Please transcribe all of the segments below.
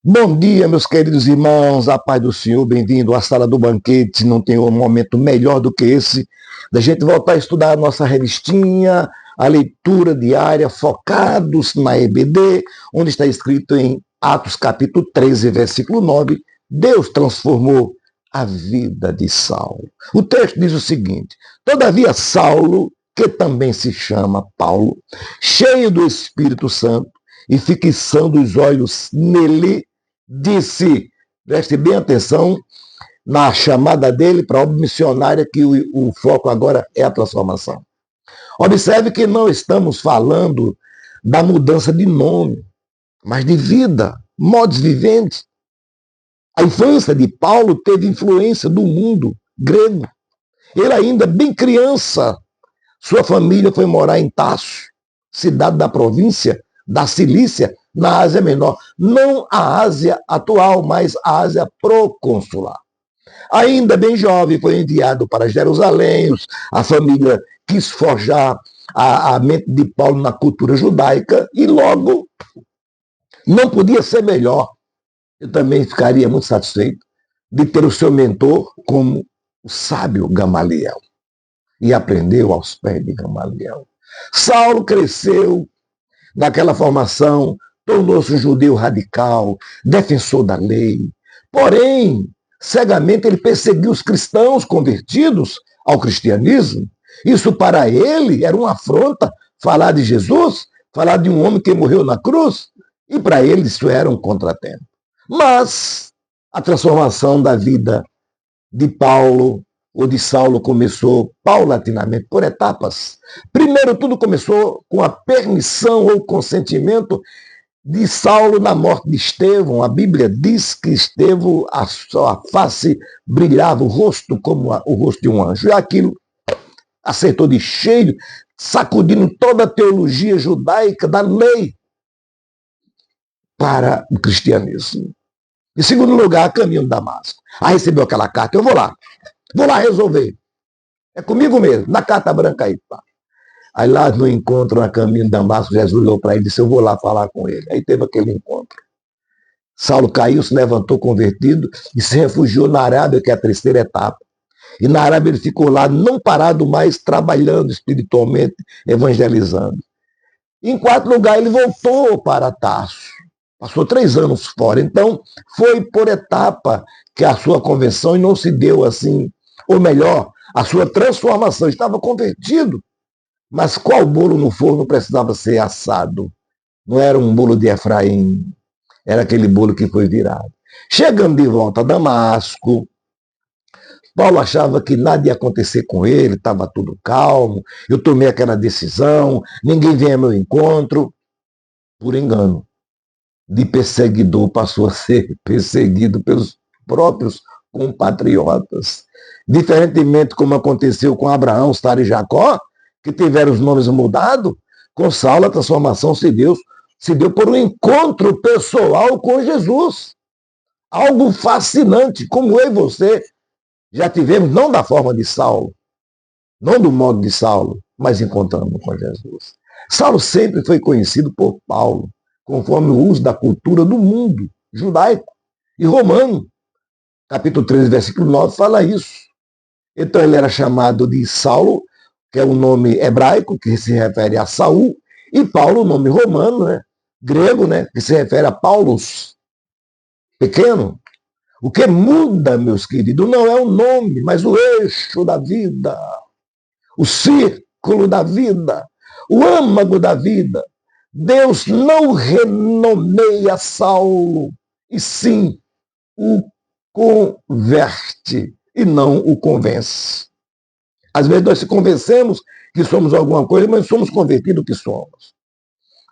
Bom dia, meus queridos irmãos, a paz do Senhor, bem-vindo à sala do banquete. Não tem um momento melhor do que esse, da gente voltar a estudar a nossa revistinha, a leitura diária, focados na EBD, onde está escrito em Atos capítulo 13, versículo 9, Deus transformou a vida de Saulo. O texto diz o seguinte: todavia Saulo, que também se chama Paulo, cheio do Espírito Santo e fixando os olhos nele, disse, preste bem atenção na chamada dele para a obra missionária, que o foco agora é a transformação. Observe que não estamos falando da mudança de nome, mas de vida, modus vivendi. A infância de Paulo teve influência do mundo grego. Ele ainda bem criança, sua família foi morar em Tarso, cidade da província da Cilícia, na Ásia Menor. Não a Ásia atual, mas a Ásia proconsular. Ainda bem jovem, foi enviado para Jerusalém. A família quis forjar a mente de Paulo na cultura judaica e logo não podia ser melhor. Eu também ficaria muito satisfeito de ter o seu mentor como o sábio Gamaliel. E aprendeu aos pés de Gamaliel. Saulo cresceu naquela formação, tornou-se um judeu radical, defensor da lei. Porém, cegamente ele perseguiu os cristãos convertidos ao cristianismo. Isso para ele era uma afronta, falar de Jesus, falar de um homem que morreu na cruz, e para ele isso era um contratempo. Mas a transformação da vida de Paulo ou de Saulo começou paulatinamente, por etapas. Primeiro, tudo começou com a permissão ou consentimento de Saulo na morte de Estevão. A Bíblia diz que Estevão, a sua face brilhava, o rosto como o rosto de um anjo. E aquilo acertou de cheio, sacudindo toda a teologia judaica da lei para o cristianismo. Em segundo lugar, caminho de Damasco. Aí recebeu aquela carta, eu vou lá resolver. É comigo mesmo, na carta branca aí. Pá. Aí lá no encontro, na caminho de Damasco, Jesus olhou para ele e disse, eu vou lá falar com ele. Aí teve aquele encontro. Saulo caiu, se levantou convertido e se refugiou na Arábia, que é a terceira etapa. E na Arábia ele ficou lá, não parado mais, trabalhando espiritualmente, evangelizando. Em quarto lugar, ele voltou para Tarso. Passou 3 anos fora. Então, foi por etapa que a sua conversão não se deu assim, ou melhor, a sua transformação. Estava convertido, mas qual bolo no forno precisava ser assado? Não era um bolo de Efraim, era aquele bolo que foi virado. Chegando de volta a Damasco, Paulo achava que nada ia acontecer com ele, estava tudo calmo, eu tomei aquela decisão, ninguém vem ao meu encontro. Por engano, de perseguidor passou a ser perseguido pelos próprios compatriotas. Diferentemente como aconteceu com Abraão, Sara e Jacó, que tiveram os nomes mudados, com Saulo a transformação se deu por um encontro pessoal com Jesus. Algo fascinante, como eu e você já tivemos, não da forma de Saulo, não do modo de Saulo, mas encontrando com Jesus. Saulo sempre foi conhecido por Paulo, conforme o uso da cultura do mundo judaico e romano. Capítulo 13, versículo 9, fala isso. Então ele era chamado de Saulo, que é um nome hebraico, que se refere a Saul, e Paulo, o nome romano, grego, que se refere a Paulus, pequeno. O que muda, meus queridos, não é o nome, mas o eixo da vida, o círculo da vida, o âmago da vida. Deus não renomeia Saulo, e sim o converte e não o convence. Às vezes nós se convencemos que somos alguma coisa, mas somos convertidos que somos.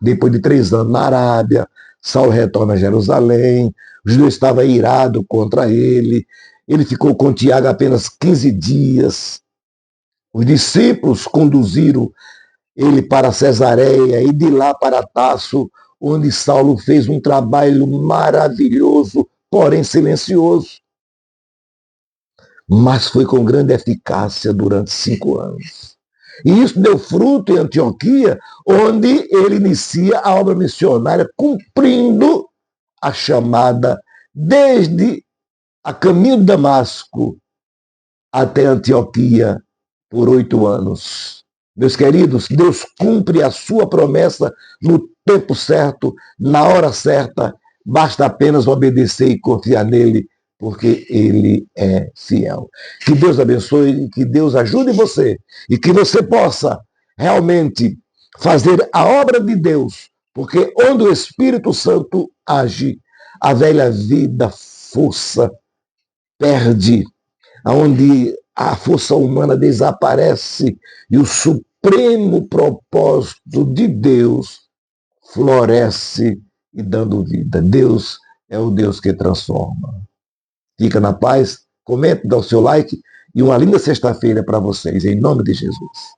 Depois de 3 anos na Arábia, Saulo retorna a Jerusalém, o judeu estava irado contra ele, ele ficou com Tiago apenas 15 dias. Os discípulos conduziram ele para Cesareia e de lá para Tarso, onde Saulo fez um trabalho maravilhoso, porém silencioso. Mas foi com grande eficácia durante 5 anos. E isso deu fruto em Antioquia, onde ele inicia a obra missionária, cumprindo a chamada desde a caminho de Damasco até Antioquia por 8 anos. Meus queridos, Deus cumpre a sua promessa no tempo certo, na hora certa. Basta apenas obedecer e confiar nele, porque ele é fiel. Que Deus abençoe, que Deus ajude você e que você possa realmente fazer a obra de Deus, porque onde o Espírito Santo age, a velha vida, força, perde, onde a força humana desaparece e o supremo propósito de Deus floresce e dando vida. Deus é o Deus que transforma. Fica na paz, comente, dá o seu like e uma linda sexta-feira para vocês, em nome de Jesus.